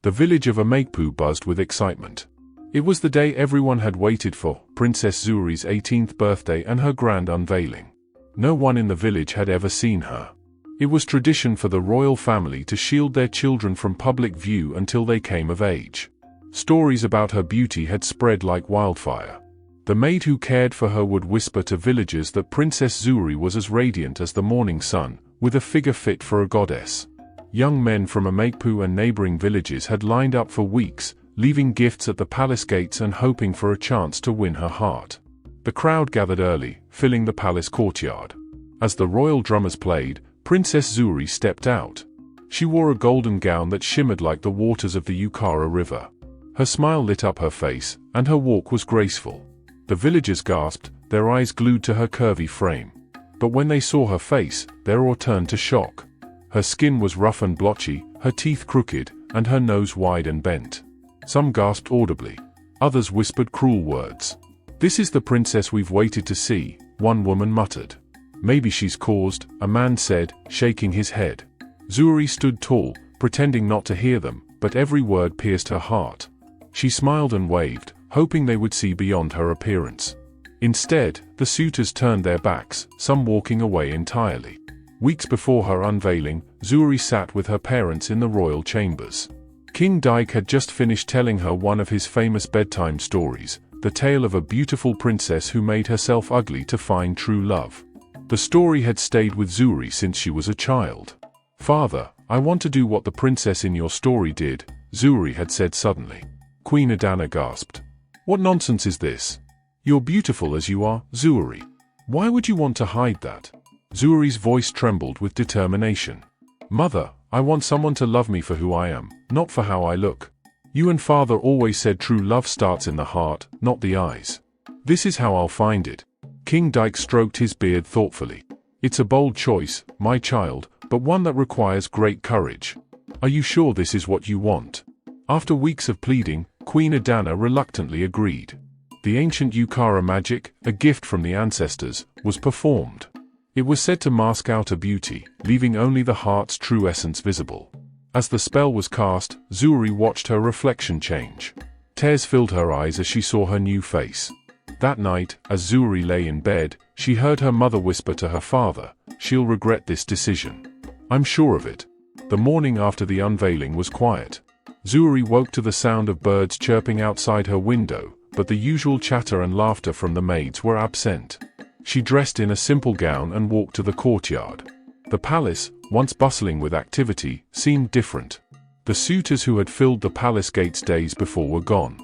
The village of Amakepu buzzed with excitement. It was the day everyone had waited for, Princess Zuri's 18th birthday and her grand unveiling. No one in the village had ever seen her. It was tradition for the royal family to shield their children from public view until they came of age. Stories about her beauty had spread like wildfire. The maid who cared for her would whisper to villagers that Princess Zuri was as radiant as the morning sun, with a figure fit for a goddess. Young men from Amakepu and neighboring villages had lined up for weeks, leaving gifts at the palace gates and hoping for a chance to win her heart. The crowd gathered early, filling the palace courtyard. As the royal drummers played, Princess Zuri stepped out. She wore a golden gown that shimmered like the waters of the Ucara River. Her smile lit up her face, and her walk was graceful. The villagers gasped, their eyes glued to her curvy frame. But when they saw her face, their awe turned to shock. Her skin was rough and blotchy, her teeth crooked, and her nose wide and bent. Some gasped audibly. Others whispered cruel words. "This is the princess we've waited to see," one woman muttered. "Maybe she's caused," a man said, shaking his head. Zuri stood tall, pretending not to hear them, but every word pierced her heart. She smiled and waved, hoping they would see beyond her appearance. Instead, the suitors turned their backs, some walking away entirely. Weeks before her unveiling, Zuri sat with her parents in the royal chambers. King Dike had just finished telling her one of his famous bedtime stories, the tale of a beautiful princess who made herself ugly to find true love. The story had stayed with Zuri since she was a child. "Father, I want to do what the princess in your story did," Zuri had said suddenly. Queen Adana gasped. "What nonsense is this? You're beautiful as you are, Zuri. Why would you want to hide that?" Zuri's voice trembled with determination. "Mother, I want someone to love me for who I am, not for how I look. You and Father always said true love starts in the heart, not the eyes. This is how I'll find it." King Dike stroked his beard thoughtfully. "It's a bold choice, my child, but one that requires great courage. Are you sure this is what you want?" After weeks of pleading, Queen Adana reluctantly agreed. The ancient Ucara magic, a gift from the ancestors, was performed. It was said to mask outer beauty, leaving only the heart's true essence visible. As the spell was cast, Zuri watched her reflection change. Tears filled her eyes as she saw her new face. That night, as Zuri lay in bed, she heard her mother whisper to her father, "She'll regret this decision. I'm sure of it." The morning after the unveiling was quiet. Zuri woke to the sound of birds chirping outside her window, but the usual chatter and laughter from the maids were absent. She dressed in a simple gown and walked to the courtyard. The palace, once bustling with activity, seemed different. The suitors who had filled the palace gates days before were gone.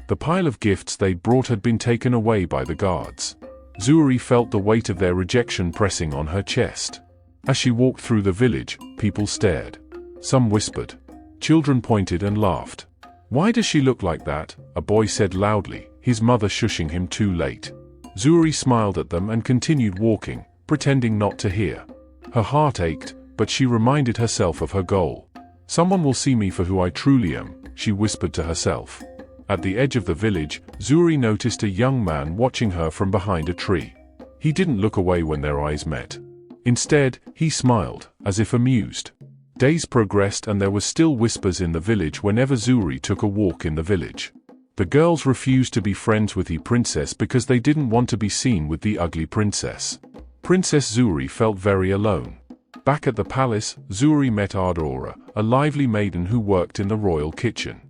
The pile of gifts they'd brought had been taken away by the guards. Zuri felt the weight of their rejection pressing on her chest. As she walked through the village, people stared. Some whispered. Children pointed and laughed. "Why does she look like that?" a boy said loudly, his mother shushing him too late. Zuri smiled at them and continued walking, pretending not to hear. Her heart ached, but she reminded herself of her goal. "Someone will see me for who I truly am," she whispered to herself. At the edge of the village, Zuri noticed a young man watching her from behind a tree. He didn't look away when their eyes met. Instead, he smiled, as if amused. Days progressed and there was still whispers in the village whenever Zuri took a walk in the village. The girls refused to be friends with the princess because they didn't want to be seen with the ugly princess. Princess Zuri felt very alone. Back at the palace, Zuri met Ardora, a lively maiden who worked in the royal kitchen.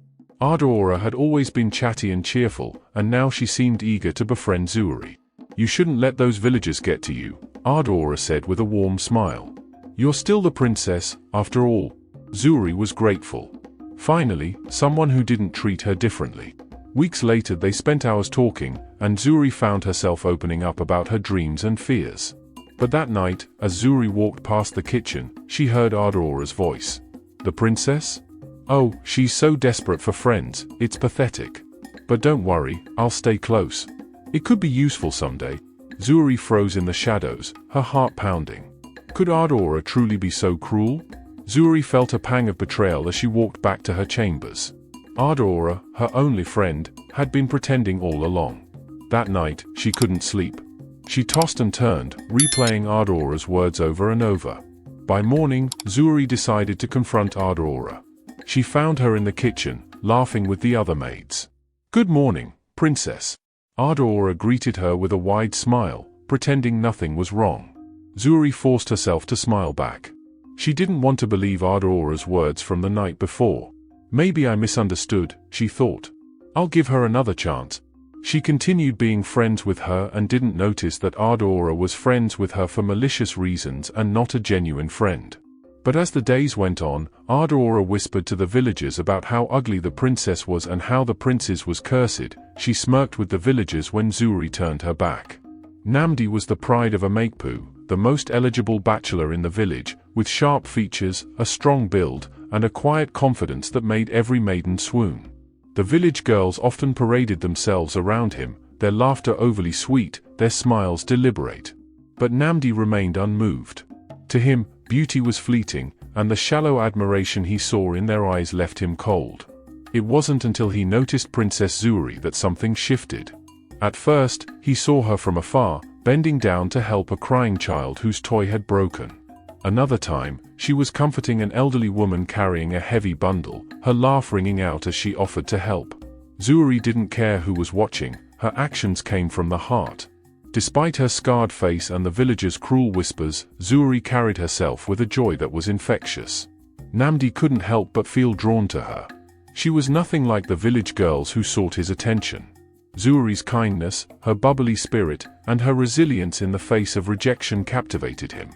Ardora had always been chatty and cheerful, and now she seemed eager to befriend Zuri. "You shouldn't let those villagers get to you," Ardora said with a warm smile. "You're still the princess, after all." Zuri was grateful. Finally, someone who didn't treat her differently. Weeks later they spent hours talking, and Zuri found herself opening up about her dreams and fears. But that night, as Zuri walked past the kitchen, she heard Ardora's voice. "The princess? Oh, she's so desperate for friends, it's pathetic. But don't worry, I'll stay close. It could be useful someday." Zuri froze in the shadows, her heart pounding. Could Ardora truly be so cruel? Zuri felt a pang of betrayal as she walked back to her chambers. Ardora, her only friend, had been pretending all along. That night, she couldn't sleep. She tossed and turned, replaying Ardora's words over and over. By morning, Zuri decided to confront Ardora. She found her in the kitchen, laughing with the other maids. "Good morning, princess." Ardora greeted her with a wide smile, pretending nothing was wrong. Zuri forced herself to smile back. She didn't want to believe Ardora's words from the night before. Maybe I misunderstood, she thought. I'll give her another chance. She continued being friends with her and didn't notice that Ardora was friends with her for malicious reasons and not a genuine friend. But as the days went on, Ardora whispered to the villagers about how ugly the princess was and how the prince's was cursed. She smirked with the villagers when Zuri turned her back. Nnamdi was the pride of Amakepu, the most eligible bachelor in the village, with sharp features, a strong build, and a quiet confidence that made every maiden swoon. The village girls often paraded themselves around him, their laughter overly sweet, their smiles deliberate. But Nnamdi remained unmoved. To him, beauty was fleeting, and the shallow admiration he saw in their eyes left him cold. It wasn't until he noticed Princess Zuri that something shifted. At first, he saw her from afar, bending down to help a crying child whose toy had broken. Another time, she was comforting an elderly woman carrying a heavy bundle, her laugh ringing out as she offered to help. Zuri didn't care who was watching, her actions came from the heart. Despite her scarred face and the villagers' cruel whispers, Zuri carried herself with a joy that was infectious. Nnamdi couldn't help but feel drawn to her. She was nothing like the village girls who sought his attention. Zuri's kindness, her bubbly spirit, and her resilience in the face of rejection captivated him.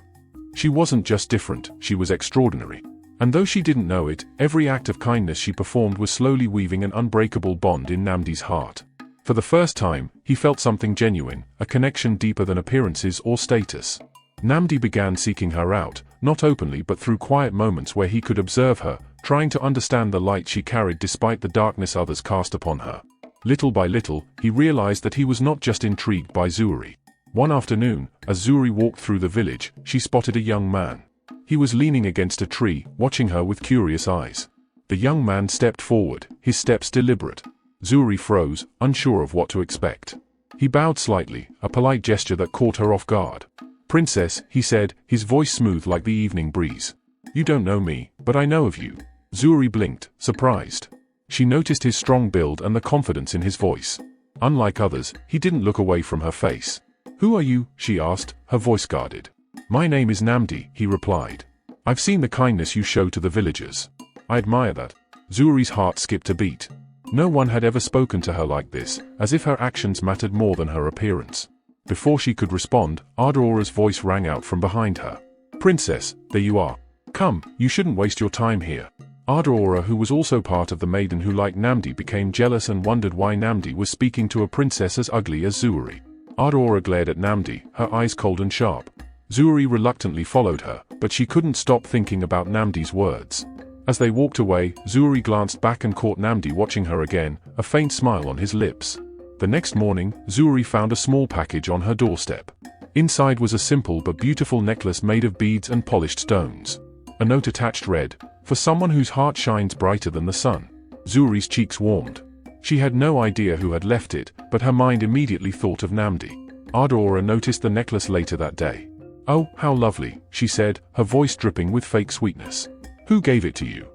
She wasn't just different, she was extraordinary. And though she didn't know it, every act of kindness she performed was slowly weaving an unbreakable bond in Nnamdi's heart. For the first time, he felt something genuine, a connection deeper than appearances or status. Nnamdi began seeking her out, not openly but through quiet moments where he could observe her, trying to understand the light she carried despite the darkness others cast upon her. Little by little, he realized that he was not just intrigued by Zuri. One afternoon, as Zuri walked through the village, she spotted a young man. He was leaning against a tree, watching her with curious eyes. The young man stepped forward, his steps deliberate. Zuri froze, unsure of what to expect. He bowed slightly, a polite gesture that caught her off guard. "Princess," he said, his voice smooth like the evening breeze. "You don't know me, but I know of you." Zuri blinked, surprised. She noticed his strong build and the confidence in his voice. Unlike others, he didn't look away from her face. "Who are you?" she asked, her voice guarded. "My name is Nnamdi," he replied. "I've seen the kindness you show to the villagers. I admire that." Zuri's heart skipped a beat. No one had ever spoken to her like this, as if her actions mattered more than her appearance. Before she could respond, Ardora's voice rang out from behind her. "Princess, there you are. Come, you shouldn't waste your time here." Ardora, who was also part of the maiden who liked Nnamdi, became jealous and wondered why Nnamdi was speaking to a princess as ugly as Zuri. Ardora glared at Nnamdi, her eyes cold and sharp. Zuri reluctantly followed her, but she couldn't stop thinking about Nnamdi's words. As they walked away, Zuri glanced back and caught Nnamdi watching her again, a faint smile on his lips. The next morning, Zuri found a small package on her doorstep. Inside was a simple but beautiful necklace made of beads and polished stones. A note attached read, "For someone whose heart shines brighter than the sun." Zuri's cheeks warmed. She had no idea who had left it, but her mind immediately thought of Nnamdi. Ardora noticed the necklace later that day. "Oh, how lovely," she said, her voice dripping with fake sweetness. "Who gave it to you?"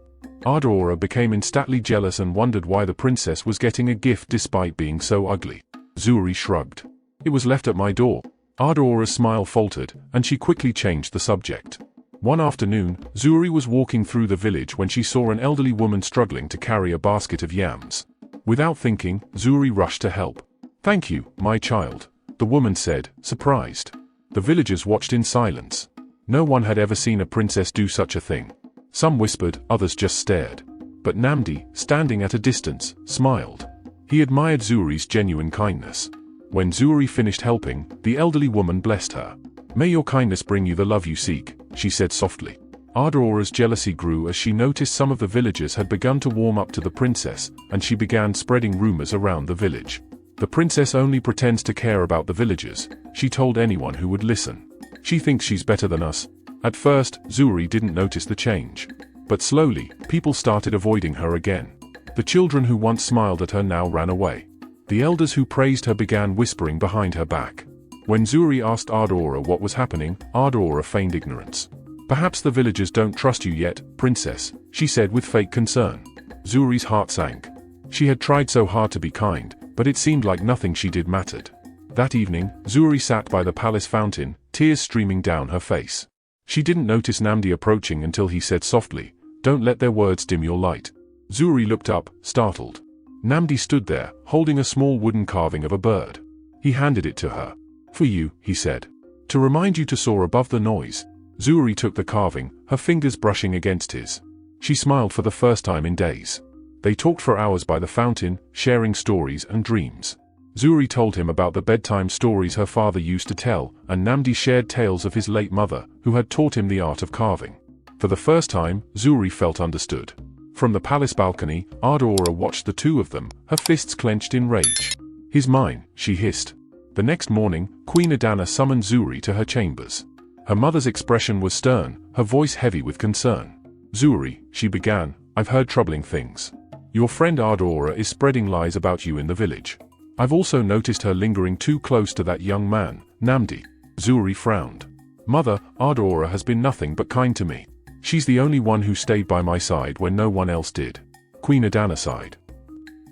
Ardora became instantly jealous and wondered why the princess was getting a gift despite being so ugly. Zuri shrugged. "It was left at my door." Ardora's smile faltered, and she quickly changed the subject. One afternoon, Zuri was walking through the village when she saw an elderly woman struggling to carry a basket of yams. Without thinking, Zuri rushed to help. "Thank you, my child," the woman said, surprised. The villagers watched in silence. No one had ever seen a princess do such a thing. Some whispered, others just stared. But Nnamdi, standing at a distance, smiled. He admired Zuri's genuine kindness. When Zuri finished helping, the elderly woman blessed her. "May your kindness bring you the love you seek," she said softly. Ardora's jealousy grew as she noticed some of the villagers had begun to warm up to the princess, and she began spreading rumors around the village. "The princess only pretends to care about the villagers," she told anyone who would listen. "She thinks she's better than us." At first, Zuri didn't notice the change. But slowly, people started avoiding her again. The children who once smiled at her now ran away. The elders who praised her began whispering behind her back. When Zuri asked Ardora what was happening, Ardora feigned ignorance. Perhaps the villagers don't trust you yet, princess, she said with fake concern. Zuri's heart sank. She had tried so hard to be kind, but it seemed like nothing she did mattered. That evening, Zuri sat by the palace fountain, tears streaming down her face. She didn't notice Nnamdi approaching until he said softly, "Don't let their words dim your light." Zuri looked up, startled. Nnamdi stood there, holding a small wooden carving of a bird. He handed it to her. "For you," he said. "To remind you to soar above the noise." Zuri took the carving, her fingers brushing against his. She smiled for the first time in days. They talked for hours by the fountain, sharing stories and dreams. Zuri told him about the bedtime stories her father used to tell, and Nnamdi shared tales of his late mother, who had taught him the art of carving. For the first time, Zuri felt understood. From the palace balcony, Ardora watched the two of them, her fists clenched in rage. "He's mine," she hissed. The next morning, Queen Adana summoned Zuri to her chambers. Her mother's expression was stern, her voice heavy with concern. "Zuri," she began, "I've heard troubling things. Your friend Ardora is spreading lies about you in the village. I've also noticed her lingering too close to that young man, Nnamdi." Zuri frowned. "Mother, Ardora has been nothing but kind to me. She's the only one who stayed by my side when no one else did." Queen Adana sighed.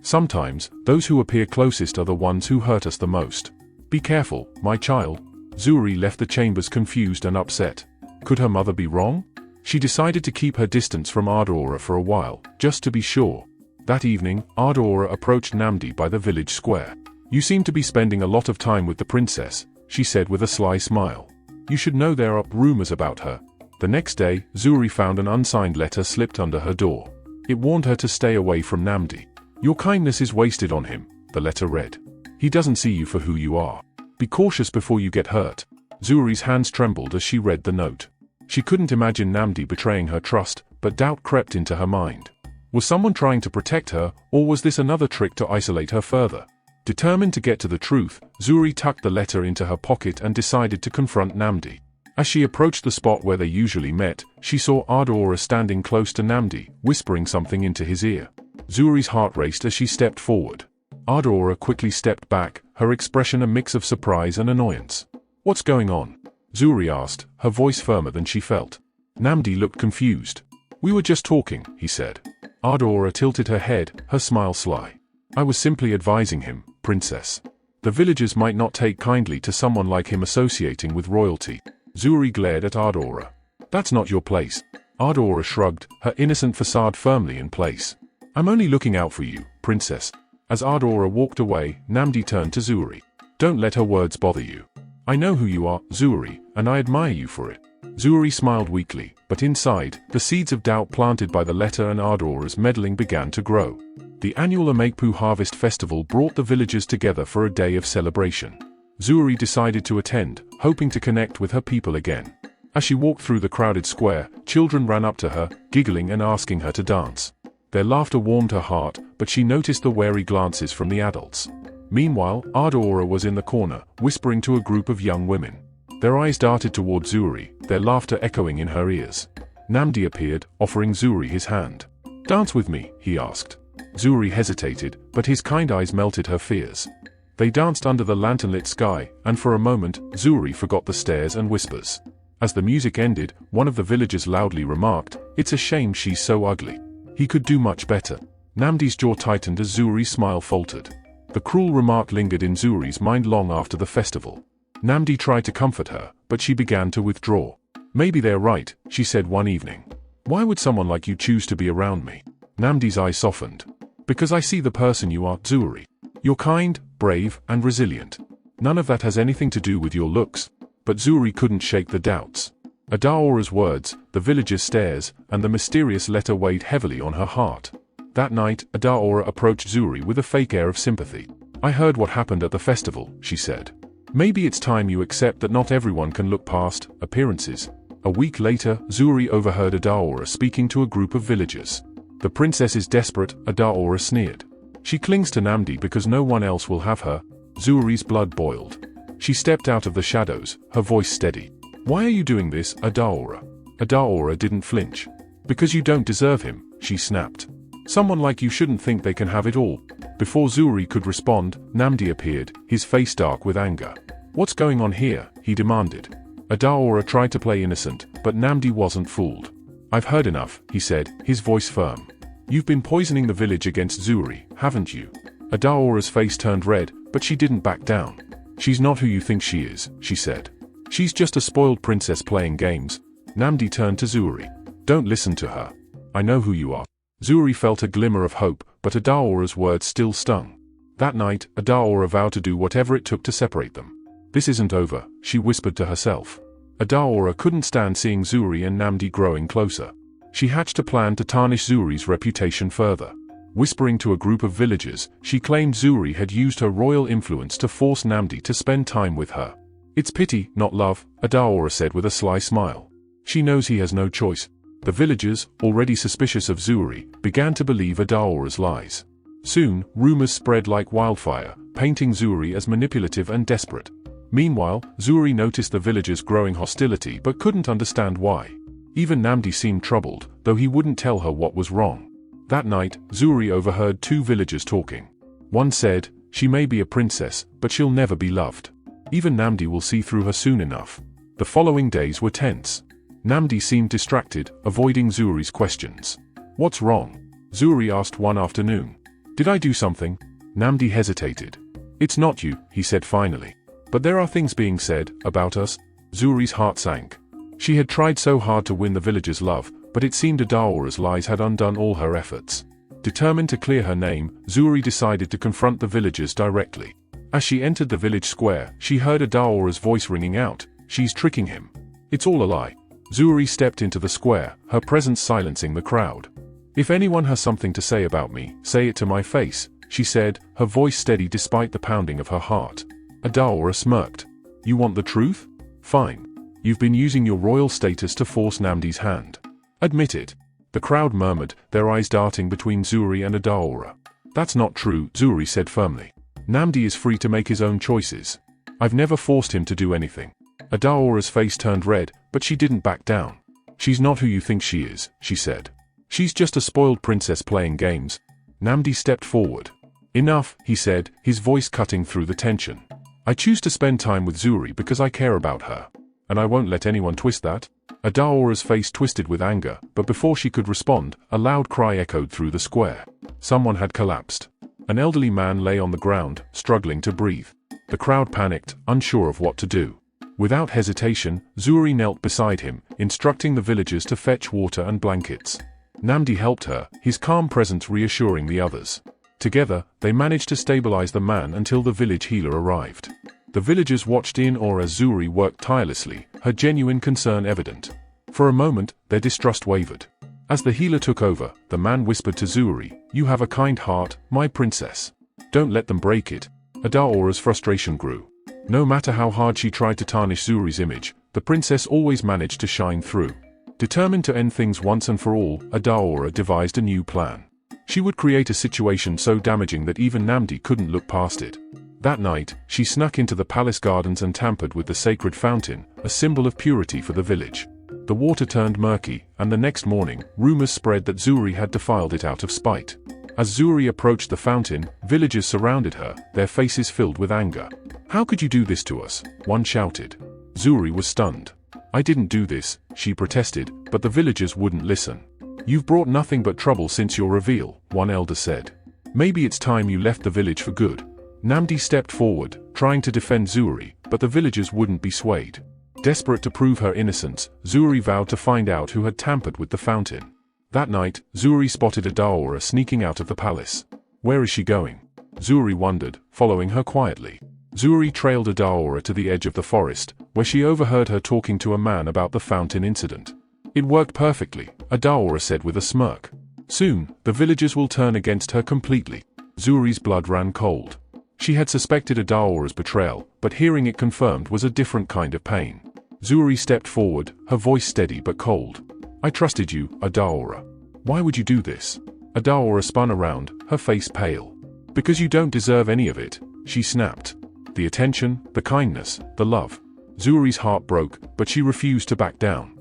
"Sometimes, those who appear closest are the ones who hurt us the most. Be careful, my child." Zuri left the chambers confused and upset. Could her mother be wrong? She decided to keep her distance from Ardora for a while, just to be sure. That evening, Ardora approached Nnamdi by the village square. "You seem to be spending a lot of time with the princess," she said with a sly smile. "You should know there are rumors about her." The next day, Zuri found an unsigned letter slipped under her door. It warned her to stay away from Nnamdi. "Your kindness is wasted on him," the letter read. "He doesn't see you for who you are. Be cautious before you get hurt." Zuri's hands trembled as she read the note. She couldn't imagine Nnamdi betraying her trust, but doubt crept into her mind. Was someone trying to protect her, or was this another trick to isolate her further? Determined to get to the truth, Zuri tucked the letter into her pocket and decided to confront Nnamdi. As she approached the spot where they usually met, she saw Ardora standing close to Nnamdi, whispering something into his ear. Zuri's heart raced as she stepped forward. Ardora quickly stepped back, her expression a mix of surprise and annoyance. "What's going on?" Zuri asked, her voice firmer than she felt. Nnamdi looked confused. "We were just talking," he said. Ardora tilted her head, her smile sly. "I was simply advising him, princess. The villagers might not take kindly to someone like him associating with royalty." Zuri glared at Ardora. "That's not your place." Ardora shrugged, her innocent facade firmly in place. "I'm only looking out for you, princess." As Ardora walked away, Nnamdi turned to Zuri. "Don't let her words bother you. I know who you are, Zuri, and I admire you for it." Zuri smiled weakly, but inside, the seeds of doubt planted by the letter and Ardora's meddling began to grow. The annual Embark Harvest Festival brought the villagers together for a day of celebration. Zuri decided to attend, hoping to connect with her people again. As she walked through the crowded square, children ran up to her, giggling and asking her to dance. Their laughter warmed her heart, but she noticed the wary glances from the adults. Meanwhile, Ardora was in the corner, whispering to a group of young women. Their eyes darted toward Zuri, their laughter echoing in her ears. Nnamdi appeared, offering Zuri his hand. "Dance with me," he asked. Zuri hesitated, but his kind eyes melted her fears. They danced under the lantern-lit sky, and for a moment, Zuri forgot the stares and whispers. As the music ended, one of the villagers loudly remarked, "It's a shame she's so ugly. He could do much better." Nnamdi's jaw tightened as Zuri's smile faltered. The cruel remark lingered in Zuri's mind long after the festival. Nnamdi tried to comfort her, but she began to withdraw. "Maybe they're right," she said one evening. "Why would someone like you choose to be around me?" Nnamdi's eyes softened. "Because I see the person you are, Zuri. You're kind, brave, and resilient. None of that has anything to do with your looks." But Zuri couldn't shake the doubts. Adaora's words, the villagers' stares, and the mysterious letter weighed heavily on her heart. That night, Adaora approached Zuri with a fake air of sympathy. "I heard what happened at the festival," she said. "Maybe it's time you accept that not everyone can look past appearances." A week later, Zuri overheard Adaora speaking to a group of villagers. "The princess is desperate," Adaora sneered. "She clings to Nnamdi because no one else will have her." Zuri's blood boiled. She stepped out of the shadows, her voice steady. "Why are you doing this, Adaora?" Adaora didn't flinch. "Because you don't deserve him," she snapped. "Someone like you shouldn't think they can have it all." Before Zuri could respond, Nnamdi appeared, his face dark with anger. "What's going on here?" he demanded. Adaora tried to play innocent, but Nnamdi wasn't fooled. "I've heard enough," he said, his voice firm. "You've been poisoning the village against Zuri, haven't you?" Adaora's face turned red, but she didn't back down. "She's not who you think she is," she said. "She's just a spoiled princess playing games." Nnamdi turned to Zuri. "Don't listen to her. I know who you are." Zuri felt a glimmer of hope, but Adaora's words still stung. That night, Adaora vowed to do whatever it took to separate them. "This isn't over," she whispered to herself. Adaora couldn't stand seeing Zuri and Nnamdi growing closer. She hatched a plan to tarnish Zuri's reputation further. Whispering to a group of villagers, she claimed Zuri had used her royal influence to force Nnamdi to spend time with her. "It's pity, not love," Adaora said with a sly smile. "She knows he has no choice." The villagers, already suspicious of Zuri, began to believe Adaora's lies. Soon, rumors spread like wildfire, painting Zuri as manipulative and desperate. Meanwhile, Zuri noticed the villagers' growing hostility but couldn't understand why. Even Nnamdi seemed troubled, though he wouldn't tell her what was wrong. That night, Zuri overheard two villagers talking. One said, "She may be a princess, but she'll never be loved. Even Nnamdi will see through her soon enough." The following days were tense. Nnamdi seemed distracted, avoiding Zuri's questions. "What's wrong?" Zuri asked one afternoon. "Did I do something?" Nnamdi hesitated. "It's not you," he said finally. "But there are things being said about us." Zuri's heart sank. She had tried so hard to win the villagers' love, but it seemed Adaora's lies had undone all her efforts. Determined to clear her name, Zuri decided to confront the villagers directly. As she entered the village square, she heard Adaora's voice ringing out, "She's tricking him. It's all a lie." Zuri stepped into the square, her presence silencing the crowd. "If anyone has something to say about me, say it to my face," she said, her voice steady despite the pounding of her heart. Adaora smirked. "You want the truth? Fine. You've been using your royal status to force Nnamdi's hand. Admit it." The crowd murmured, their eyes darting between Zuri and Adaora. "That's not true," Zuri said firmly. "Nnamdi is free to make his own choices. I've never forced him to do anything." Adaora's face turned red, but she didn't back down. "She's not who you think she is," she said. "She's just a spoiled princess playing games." Nnamdi stepped forward. "Enough," he said, his voice cutting through the tension. "I choose to spend time with Zuri because I care about her. And I won't let anyone twist that." Adaora's face twisted with anger, but before she could respond, a loud cry echoed through the square. Someone had collapsed. An elderly man lay on the ground, struggling to breathe. The crowd panicked, unsure of what to do. Without hesitation, Zuri knelt beside him, instructing the villagers to fetch water and blankets. Nnamdi helped her, his calm presence reassuring the others. Together, they managed to stabilize the man until the village healer arrived. The villagers watched in awe as Zuri worked tirelessly, her genuine concern evident. For a moment, their distrust wavered. As the healer took over, the man whispered to Zuri, "You have a kind heart, my princess. Don't let them break it." Adaora's frustration grew. No matter how hard she tried to tarnish Zuri's image, the princess always managed to shine through. Determined to end things once and for all, Adaora devised a new plan. She would create a situation so damaging that even Nnamdi couldn't look past it. That night, she snuck into the palace gardens and tampered with the sacred fountain, a symbol of purity for the village. The water turned murky, and the next morning, rumors spread that Zuri had defiled it out of spite. As Zuri approached the fountain, villagers surrounded her, their faces filled with anger. "How could you do this to us?" one shouted. Zuri was stunned. "I didn't do this," she protested, but the villagers wouldn't listen. "You've brought nothing but trouble since your reveal," one elder said. "Maybe it's time you left the village for good." Nnamdi stepped forward, trying to defend Zuri, but the villagers wouldn't be swayed. Desperate to prove her innocence, Zuri vowed to find out who had tampered with the fountain. That night, Zuri spotted Adaora sneaking out of the palace. Where is she going? Zuri wondered, following her quietly. Zuri trailed Adaora to the edge of the forest, where she overheard her talking to a man about the fountain incident. "It worked perfectly," Adaora said with a smirk. "Soon, the villagers will turn against her completely." Zuri's blood ran cold. She had suspected Adaora's betrayal, but hearing it confirmed was a different kind of pain. Zuri stepped forward, her voice steady but cold. "I trusted you, Adaora. Why would you do this?" Adaora spun around, her face pale. "Because you don't deserve any of it," she snapped. "The attention, the kindness, the love." Zuri's heart broke, but she refused to back down.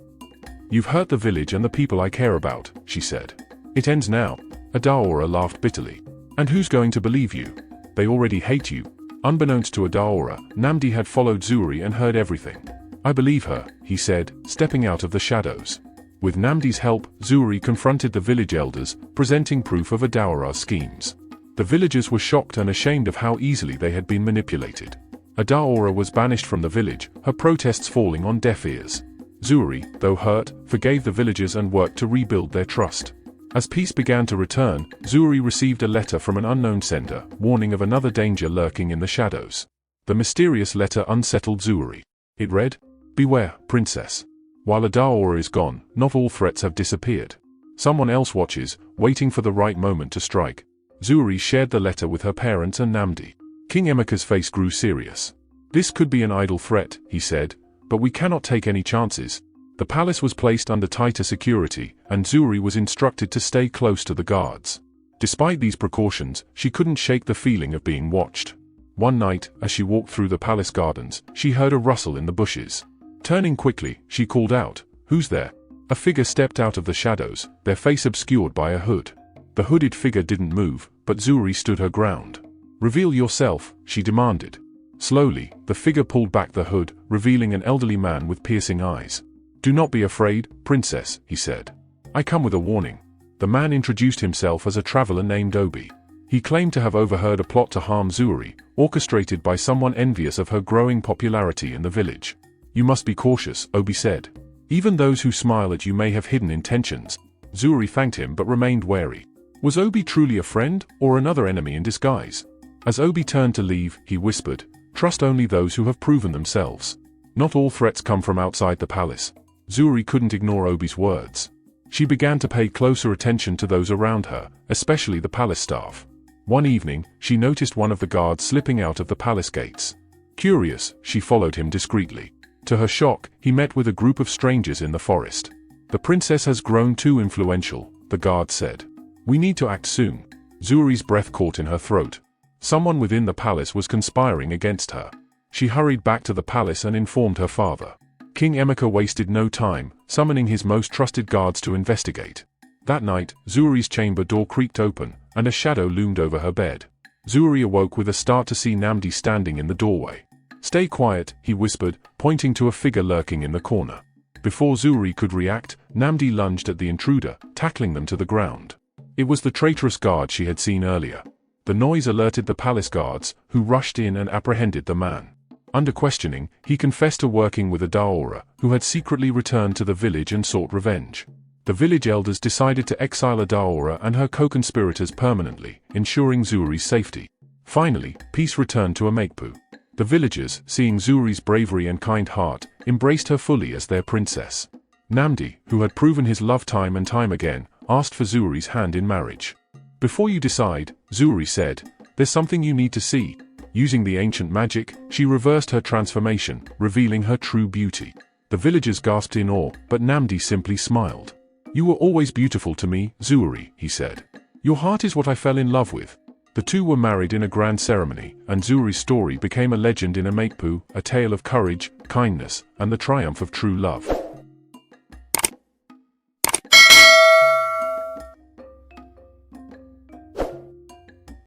"You've hurt the village and the people I care about," she said. "It ends now." Adaora laughed bitterly. "And who's going to believe you? They already hate you." Unbeknownst to Adaora, Nnamdi had followed Zuri and heard everything. I believe her, he said, stepping out of the shadows. With Nnamdi's help, Zuri confronted the village elders, presenting proof of Adawara's schemes. The villagers were shocked and ashamed of how easily they had been manipulated. Adawara was banished from the village, her protests falling on deaf ears. Zuri, though hurt, forgave the villagers and worked to rebuild their trust. As peace began to return, Zuri received a letter from an unknown sender, warning of another danger lurking in the shadows. The mysterious letter unsettled Zuri. It read, "Beware, princess. While Adawara is gone, not all threats have disappeared. Someone else watches, waiting for the right moment to strike." Zuri shared the letter with her parents and Nnamdi. King Emeka's face grew serious. "This could be an idle threat," he said, "but we cannot take any chances." The palace was placed under tighter security, and Zuri was instructed to stay close to the guards. Despite these precautions, she couldn't shake the feeling of being watched. One night, as she walked through the palace gardens, she heard a rustle in the bushes. Turning quickly, she called out, "Who's there?" A figure stepped out of the shadows, their face obscured by a hood. The hooded figure didn't move, but Zuri stood her ground. "Reveal yourself," she demanded. Slowly, the figure pulled back the hood, revealing an elderly man with piercing eyes. "Do not be afraid, princess," he said. "I come with a warning." The man introduced himself as a traveler named Obi. He claimed to have overheard a plot to harm Zuri, orchestrated by someone envious of her growing popularity in the village. "You must be cautious," Obi said. "Even those who smile at you may have hidden intentions." Zuri thanked him but remained wary. Was Obi truly a friend, or another enemy in disguise? As Obi turned to leave, he whispered, "Trust only those who have proven themselves. Not all threats come from outside the palace." Zuri couldn't ignore Obi's words. She began to pay closer attention to those around her, especially the palace staff. One evening, she noticed one of the guards slipping out of the palace gates. Curious, she followed him discreetly. To her shock, he met with a group of strangers in the forest. "The princess has grown too influential," the guard said. "We need to act soon." Zuri's breath caught in her throat. Someone within the palace was conspiring against her. She hurried back to the palace and informed her father. King Emeka wasted no time, summoning his most trusted guards to investigate. That night, Zuri's chamber door creaked open, and a shadow loomed over her bed. Zuri awoke with a start to see Nnamdi standing in the doorway. "Stay quiet," he whispered, pointing to a figure lurking in the corner. Before Zuri could react, Nnamdi lunged at the intruder, tackling them to the ground. It was the traitorous guard she had seen earlier. The noise alerted the palace guards, who rushed in and apprehended the man. Under questioning, he confessed to working with Adawara, who had secretly returned to the village and sought revenge. The village elders decided to exile Adawara and her co-conspirators permanently, ensuring Zuri's safety. Finally, peace returned to Emekpu. The villagers, seeing Zuri's bravery and kind heart, embraced her fully as their princess. Nnamdi, who had proven his love time and time again, asked for Zuri's hand in marriage. "Before you decide," Zuri said, "there's something you need to see." Using the ancient magic, she reversed her transformation, revealing her true beauty. The villagers gasped in awe, but Nnamdi simply smiled. "You were always beautiful to me, Zuri," he said. "Your heart is what I fell in love with." The two were married in a grand ceremony, and Zuri's story became a legend in Emekpu, a tale of courage, kindness, and the triumph of true love.